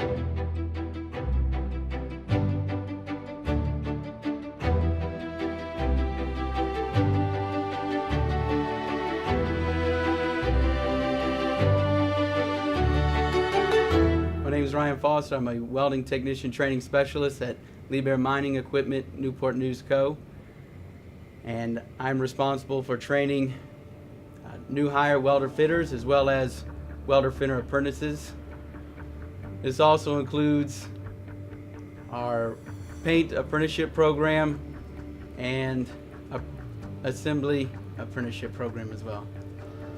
My name is Ryan Foster. I'm a welding technician training specialist at Liebherr Mining Equipment, Newport News Co. And I'm responsible for training new hire welder fitters as well as welder fitter apprentices. This also includes our paint apprenticeship program and assembly apprenticeship program as well.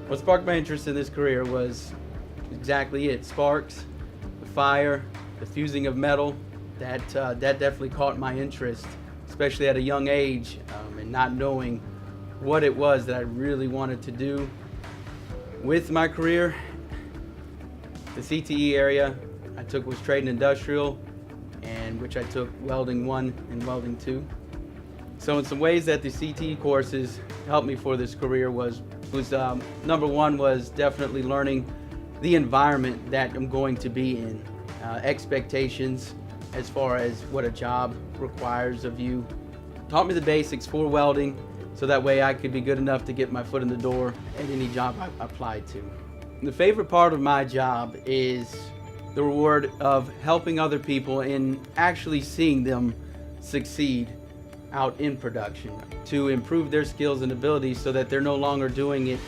What sparked my interest in this career was exactly it: sparks, the fire, the fusing of metal. That definitely caught my interest, especially at a young age, and not knowing what it was that I really wanted to do with my career. The CTE area I took was Trade and Industrial, and which I took Welding 1 and Welding 2. So in some ways that the CTE courses helped me for this career was number one was definitely learning the environment that I'm going to be in, expectations as far as what a job requires of you. Taught me the basics for welding, so that way I could be good enough to get my foot in the door at any job I applied to. The favorite part of my job is the reward of helping other people and actually seeing them succeed out in production to improve their skills and abilities so that they're no longer doing it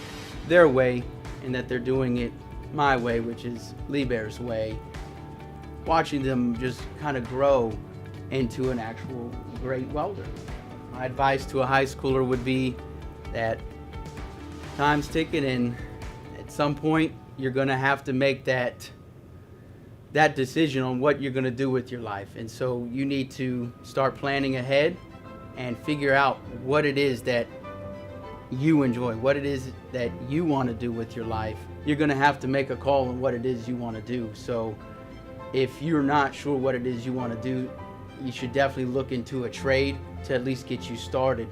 their way and that they're doing it my way, which is Liebherr's way. Watching them just kind of grow into an actual great welder. My advice to a high schooler would be that time's ticking, and at some point you're going to have to make that decision on what you're going to do with your life. And so you need to start planning ahead and figure out what it is that you enjoy, what it is that you want to do with your life. You're going to have to make a call on what it is you want to do. So if you're not sure what it is you want to do, you should definitely look into a trade to at least get you started.